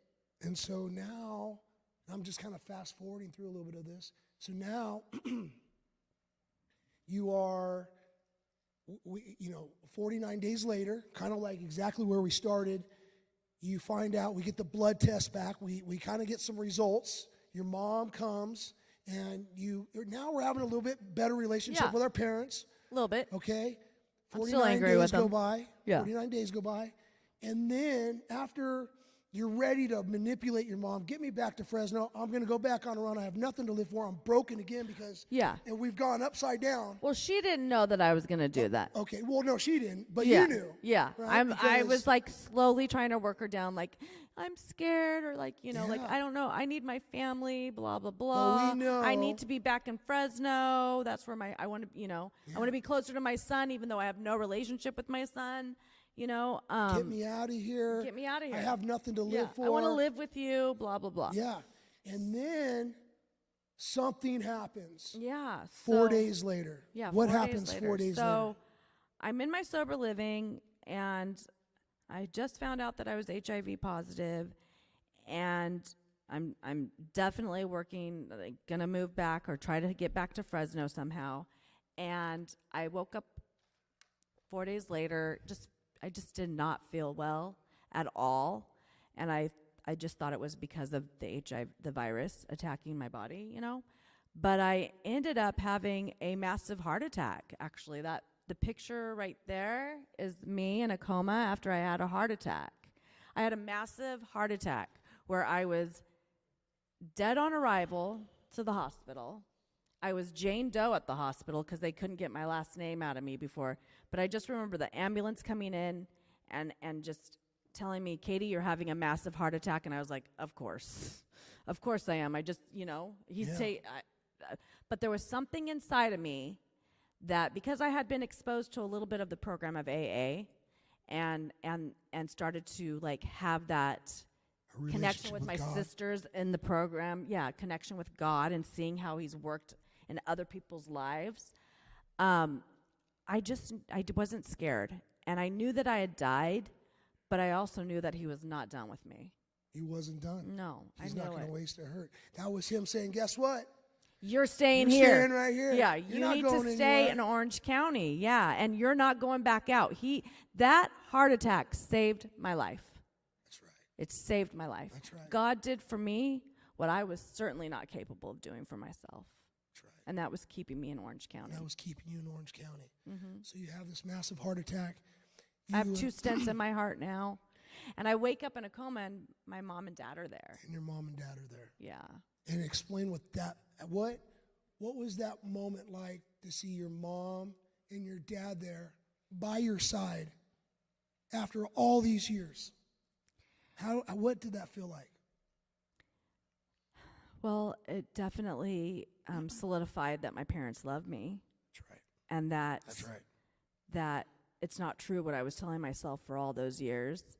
And so now, I'm just kind of fast forwarding through a little bit of this. So now, you are, 49 days later, kind of like exactly where we started, you find out, we get the blood test back, we kind of get some results, your mom comes, and now we're having a little bit better relationship with our parents. A little bit. Okay? I'm still angry with them. 49 days go by, and then after you're ready to manipulate your mom, get me back to Fresno, I'm going to go back on a run, I have nothing to live for, I'm broken again because and we've gone upside down. Well, she didn't know that I was going to do that. Okay, well, no, she didn't, but you knew. Yeah, right? I was slowly trying to work her down, I'm scared, or I don't know, I need my family, blah, blah, blah. But we know. I need to be back in Fresno. That's where I want to, I want to be closer to my son, even though I have no relationship with my son. Get me out of here. Get me out of here. I have nothing to live for. I want to live with you, blah, blah, blah. Yeah. And then something happens. Yeah. 4 days later. Yeah. What happens 4 days later? So I'm in my sober living, and I just found out that I was HIV positive, and I'm definitely working, like, gonna move back or try to get back to Fresno somehow. And I woke up 4 days later, I just did not feel well at all, and I just thought it was because of the HIV, the virus attacking my body, you know. But I ended up having a massive heart attack. Actually, the picture right there is me in a coma after I had a heart attack. I had a massive heart attack where I was dead on arrival to the hospital. I was Jane Doe at the hospital because they couldn't get my last name out of me before. But I just remember the ambulance coming in and just telling me, Kaidie, you're having a massive heart attack. And I was like, of course I am. I just, but there was something inside of me that, because I had been exposed to a little bit of the program of AA and started to like have that connection with my sisters in the program, connection with God and seeing how he's worked in other people's lives. I wasn't scared, and I knew that I had died, but I also knew that he was not done with me. He wasn't done. No, He's I knew not going to it. waste a hurt. That was him saying, guess what? You're staying You're here. staying right here. Yeah, You're you not need going to stay anywhere. in Orange County. Yeah, and you're not going back out. That heart attack saved my life. That's right. It saved my life. That's right. God did for me what I was certainly not capable of doing for myself. That's right. And that was keeping me in Orange County. That was keeping you in Orange County. Mm-hmm. So you have this massive heart attack. I have 2 stents in my heart now. And I wake up in a coma, and my mom and dad are there. And your mom and dad are there. Yeah. And explain what was that moment like to see your mom and your dad there by your side after all these years? What did that feel like? Well, it definitely solidified that my parents love me. That's right. And That's right. that it's not true what I was telling myself for all those years.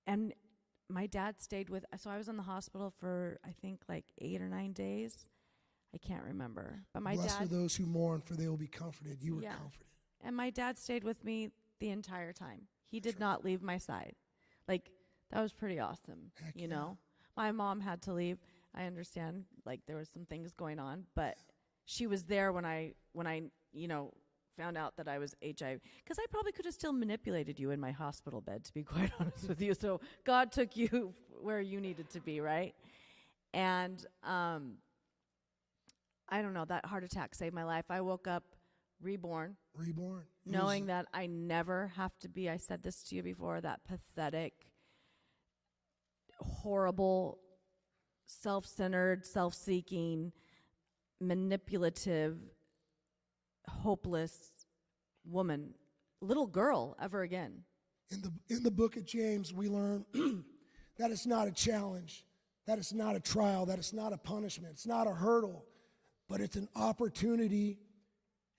And my dad stayed so I was in the hospital for, I think, like 8 or 9 days. I can't remember. But my Blessed dad, are those who mourn, for they will be comforted. You were comforted. and my dad stayed with me the entire time. He did right. not leave my side. Like, that was pretty awesome, Heck you yeah. know? My mom had to leave. I understand, like, there was some things going on, but she was there when I found out that I was HIV. Because I probably could have still manipulated you in my hospital bed, to be quite honest with you. So God took you where you needed to be, right? And I don't know, that heart attack saved my life. I woke up reborn. Knowing that I never have to be, I said this to you before, that pathetic, horrible, self-centered, self-seeking, manipulative, hopeless woman, little girl ever again. In the book of James, we learn that it's not a challenge, that it's not a trial, that it's not a punishment, it's not a hurdle, but it's an opportunity.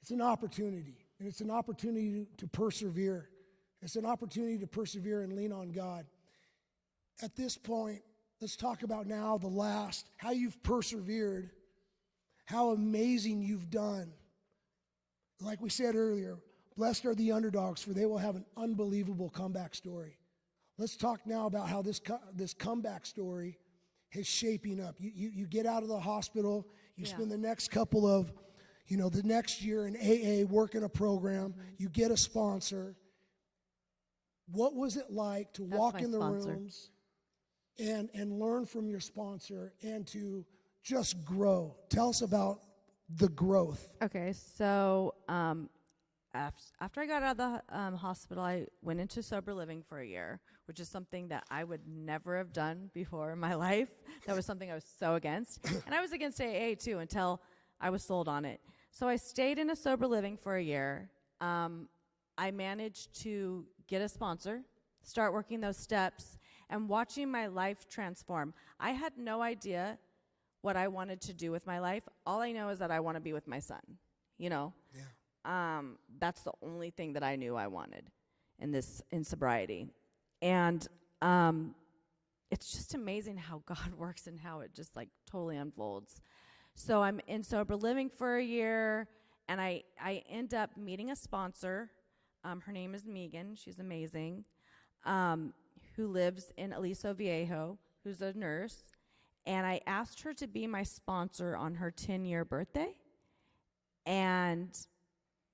It's an opportunity, and it's an opportunity to persevere. It's an opportunity to persevere and lean on God. At this point, let's talk about now how you've persevered, how amazing you've done. Like we said earlier, blessed are the underdogs, for they will have an unbelievable comeback story. Let's talk now about how this comeback story is shaping up. You get out of the hospital, you spend the next couple of, the next year in AA working a program, you get a sponsor. What was it like to walk in the rooms and learn from your sponsor and to just grow? Tell us about the growth. Okay, so after I got out of the hospital, I went into sober living for a year, which is something that I would never have done before in my life. That was something I was so against. And I was against AA too until I was sold on it. So I stayed in a sober living for a year. I managed to get a sponsor, start working those steps, and watching my life transform. I had no idea what I wanted to do with my life. All I know is that I want to be with my son, Yeah. That's the only thing that I knew I wanted in sobriety. And it's just amazing how God works and how it just like totally unfolds. So I'm in sober living for a year, and I end up meeting a sponsor. Her name is Megan. She's amazing. who lives in Aliso Viejo, who's a nurse, and I asked her to be my sponsor on her 10-year birthday, and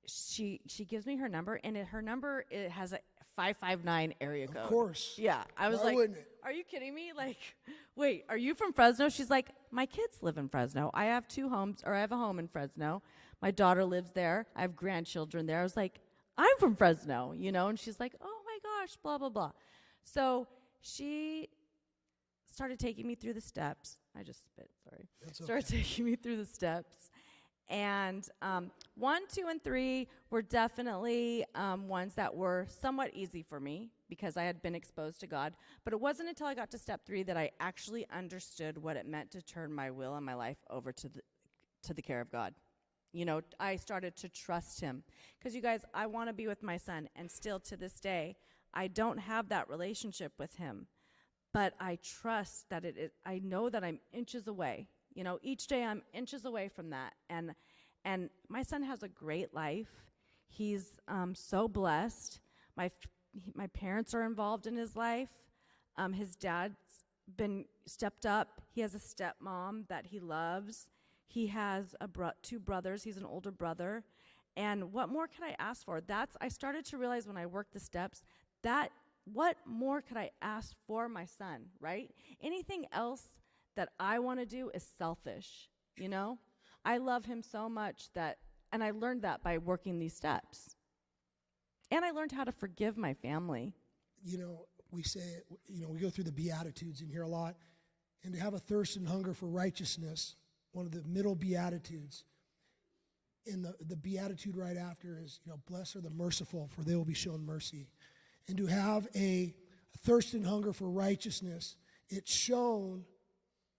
she gives me her number, and her number, it has a 559 area code. Of course. Yeah, I was Why like, wouldn't it? are you kidding me? Like, wait, are you from Fresno? She's like, my kids live in Fresno. I have a home in Fresno. My daughter lives there. I have grandchildren there. I was like, I'm from Fresno, and she's like, oh my gosh, blah, blah, blah. So she started taking me through the steps. I just spit, sorry. Started taking me through the steps. And 1, 2, and 3 were definitely ones that were somewhat easy for me because I had been exposed to God. But it wasn't until I got to step 3 that I actually understood what it meant to turn my will and my life over to the care of God. I started to trust him. Because, you guys, I want to be with my son. And still to this day, I don't have that relationship with him. But I trust that I know that I'm inches away. Each day I'm inches away from that. And my son has a great life. He's so blessed. My parents are involved in his life. His dad's been stepped up. He has a stepmom that he loves. He has 2 brothers. He's an older brother. And what more could I ask for? I started to realize when I worked the steps that what more could I ask for my son, right? Anything else that I want to do is selfish, I love him so much and I learned that by working these steps. And I learned how to forgive my family. We say, we go through the Beatitudes in here a lot, and to have a thirst and hunger for righteousness, one of the middle Beatitudes, and the Beatitude right after is, blessed are the merciful, for they will be shown mercy. And to have a thirst and hunger for righteousness, it's shown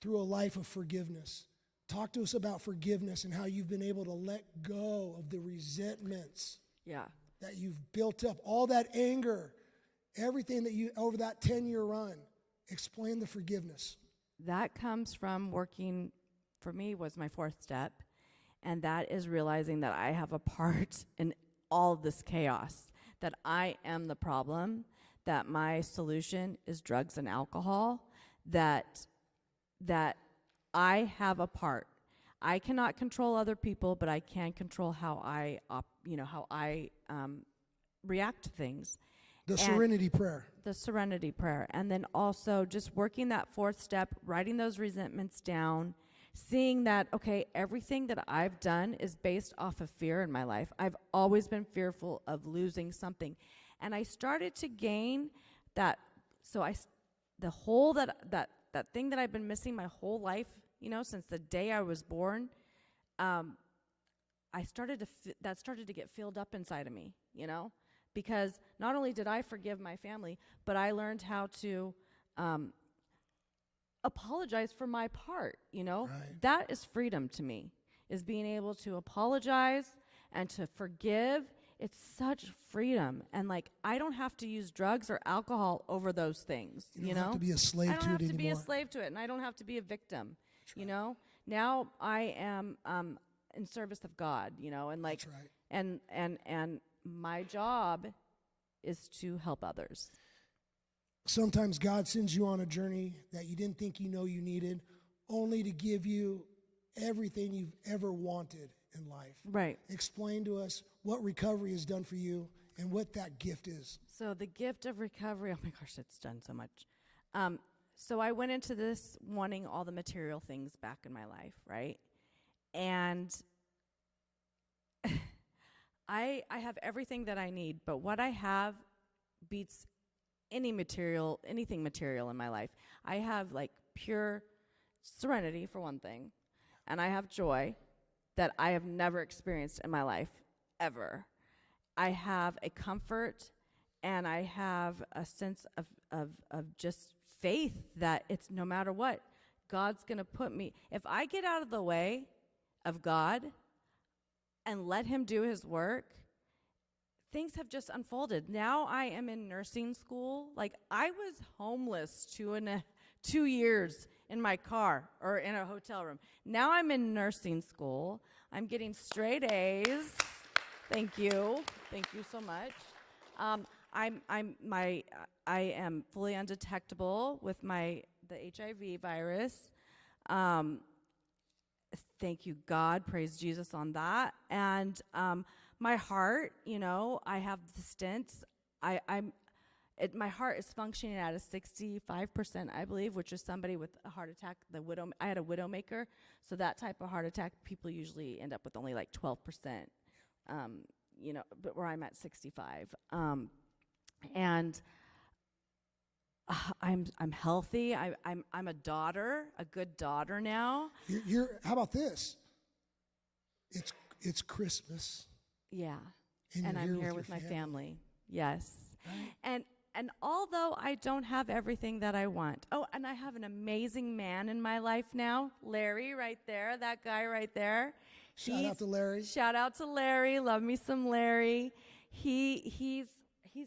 through a life of forgiveness. Talk to us about forgiveness and how you've been able to let go of the resentments that you've built up, all that anger, everything that you, over that 10-year run. Explain the forgiveness. That comes from working, for me, was my 4th step, and that is realizing that I have a part in all this chaos, that I am the problem, that my solution is drugs and alcohol, that I have a part. I cannot control other people, but I can control how I react to things. The serenity prayer. The serenity prayer. And then also just working that 4th step, writing those resentments down, seeing that, okay, everything that I've done is based off of fear in my life. I've always been fearful of losing something. And I started to gain that, the whole that thing that I've been missing my whole life, since the day I was born, that started to get filled up inside of me, because not only did I forgive my family, but I learned how to apologize for my part, Right. That is freedom to me, is being able to apologize and to forgive. It's such freedom. And I don't have to use drugs or alcohol over those things, You don't have to be a slave to it anymore. I don't have to be a slave to it, and I don't have to be a victim, Now I am in service of God, and That's right. and my job is to help others. Sometimes God sends you on a journey that you didn't think you needed, only to give you everything you've ever wanted in life. Right. Explain to us what recovery has done for you and what that gift is. So the gift of recovery, oh my gosh, it's done so much. So I went into this wanting all the material things back in my life, right? And I have everything that I need, but what I have beats anything material in my life. I have pure serenity for one thing, and I have joy that I have never experienced in my life, ever. I have a comfort, and I have a sense of just faith that it's no matter what, God's going to put me. If I get out of the way of God and let him do his work, things have just unfolded. Now I am in nursing school. I was homeless 2 years in my car or in a hotel room. Now I'm in nursing school. I'm getting straight A's. Thank you. Thank you so much. I am fully undetectable with the HIV virus. Thank you, God. Praise Jesus on that. And my heart, I have the stents. My heart is functioning at a 65%, I believe, which is somebody with a heart attack. I had a widowmaker, so that type of heart attack, people usually end up with only like 12%. But where I'm at 65, and I'm healthy. I'm a daughter, a good daughter now. How about this? It's Christmas. Yeah, And I'm here with my family. Yes, right. And although I don't have everything that I want, and I have an amazing man in my life now, Larry, right there, that guy right there. Shout out to Larry. Shout out to Larry. Love me some Larry. He's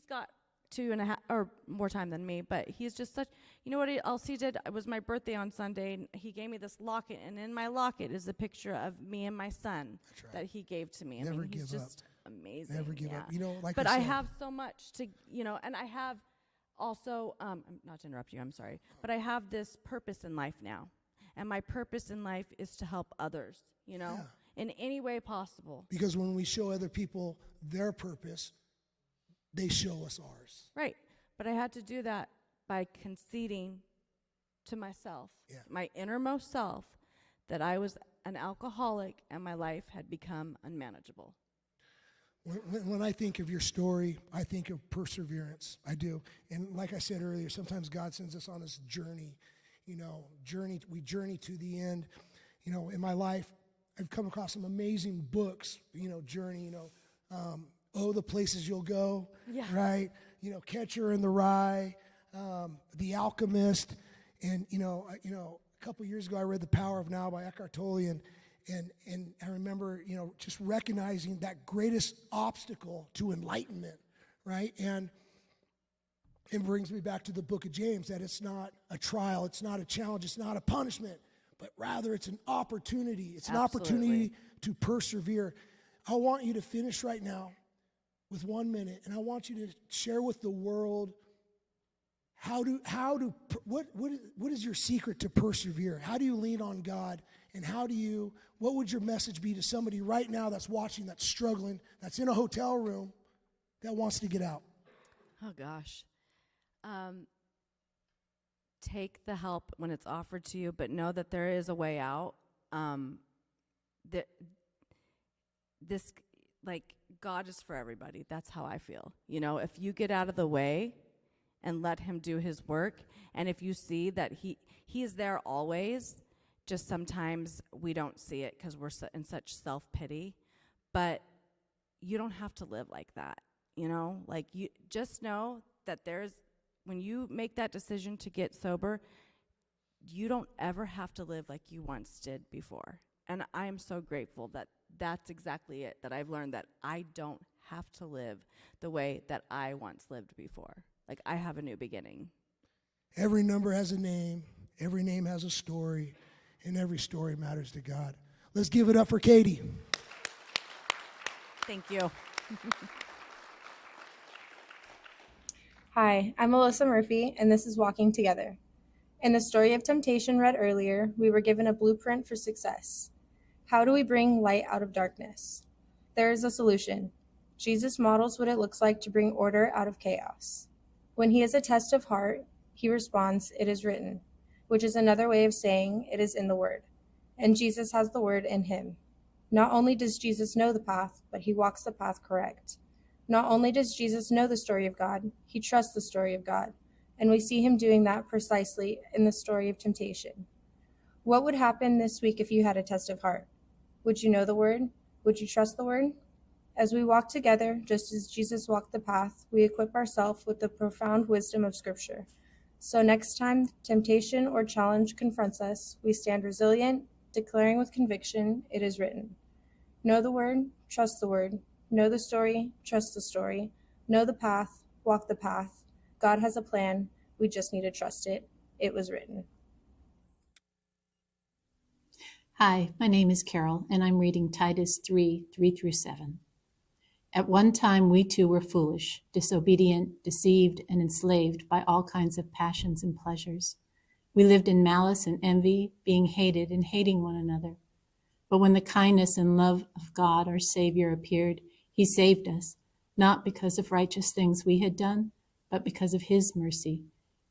got 2.5 or more time than me, but he's just such. You know what else he did? It was my birthday on Sunday, and he gave me this locket, and in my locket is a picture of me and my son that he gave to me. Never he's give just amazing. Never give up. But I have so much to, and I have also, not to interrupt you, I'm sorry, but I have this purpose in life now, and my purpose in life is to help others, in any way possible. Because when we show other people their purpose, they show us ours. Right. But I had to do that by conceding to myself, my innermost self, that I was an alcoholic and my life had become unmanageable. When I think of your story, I think of perseverance. I do. And like I said earlier, sometimes God sends us on this journey, we journey to the end. In my life, I've come across some amazing books, journey, The Places You'll Go, right? Catcher in the Rye, The Alchemist. And, a couple years ago, I read The Power of Now by Eckhart Tolle, and I remember, just recognizing that greatest obstacle to enlightenment, right? And it brings me back to the book of James, that it's not a trial, it's not a challenge, it's not a punishment, but rather it's an opportunity. It's an opportunity to persevere. I want you to finish right now with 1 minute, and I want you to share with the world what is your secret to persevere? How do you lean on God? And what would your message be to somebody right now that's watching, that's struggling, that's in a hotel room, that wants to get out? Oh, gosh. Take the help when it's offered to you, but know that there is a way out. God is for everybody. That's how I feel. If you get out of the way and let him do his work, and if you see that he is there always, just sometimes we don't see it because we're in such self-pity, but you don't have to live like that. You just know that when you make that decision to get sober, you don't ever have to live like you once did before. And I am so grateful that that's exactly it, that I've learned that I don't have to live the way that I once lived before. Like, I have a new beginning. Every number has a name, every name has a story, and every story matters to God. Let's give it up for Kaidie. Thank you. Hi, I'm Alyssa Murphy, and this is Walking Together. In the story of temptation read earlier, we were given a blueprint for success. How do we bring light out of darkness? There is a solution. Jesus models what it looks like to bring order out of chaos. When he is a test of heart, he responds, "It is written," which is another way of saying it is in the Word. And Jesus has the Word in him. Not only does Jesus know the path, but he walks the path correct. Not only does Jesus know the story of God, he trusts the story of God. And we see him doing that precisely in the story of temptation. What would happen this week if you had a test of heart? Would you know the Word? Would you trust the Word? As we walk together, just as Jesus walked the path, we equip ourselves with the profound wisdom of Scripture. So next time temptation or challenge confronts us, we stand resilient, declaring with conviction, "It is written." Know the Word, trust the Word. Know the story, trust the story. Know the path, walk the path. God has a plan. We just need to trust it. It was written. Hi, my name is Carol, and I'm reading Titus 3:3-7. At one time, we too were foolish, disobedient, deceived, and enslaved by all kinds of passions and pleasures. We lived in malice and envy, being hated and hating one another. But when the kindness and love of God, our Savior, appeared, he saved us, not because of righteous things we had done, but because of his mercy.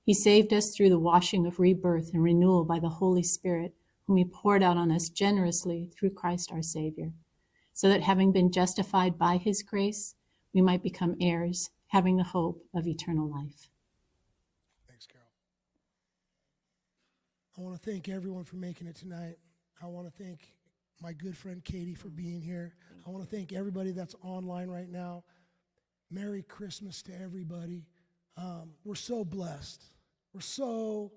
He saved us through the washing of rebirth and renewal by the Holy Spirit, whom he poured out on us generously through Christ our Savior, so that having been justified by his grace, we might become heirs, having the hope of eternal life. Thanks, Carol. I want to thank everyone for making it tonight. I want to thank my good friend Kaidie for being here. I want to thank everybody that's online right now. Merry Christmas to everybody. We're so blessed. We're so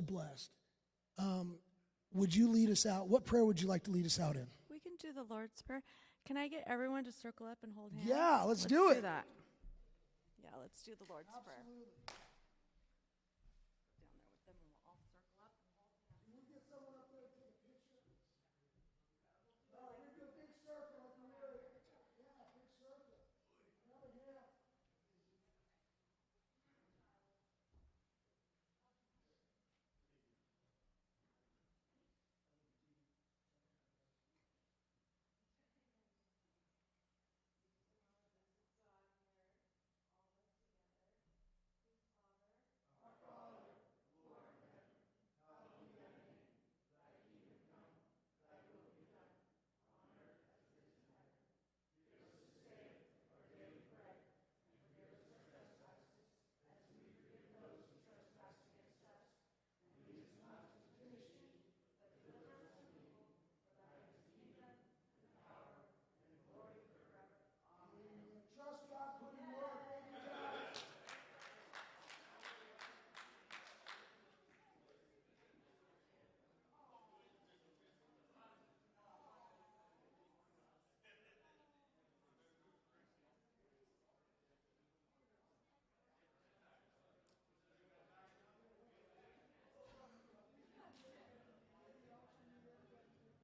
blessed. Would you lead us out? What prayer would you like to lead us out in? We can do the Lord's Prayer. Can I get everyone to circle up and hold hands? Yeah, let's do it. That. Yeah, let's do the Lord's Prayer.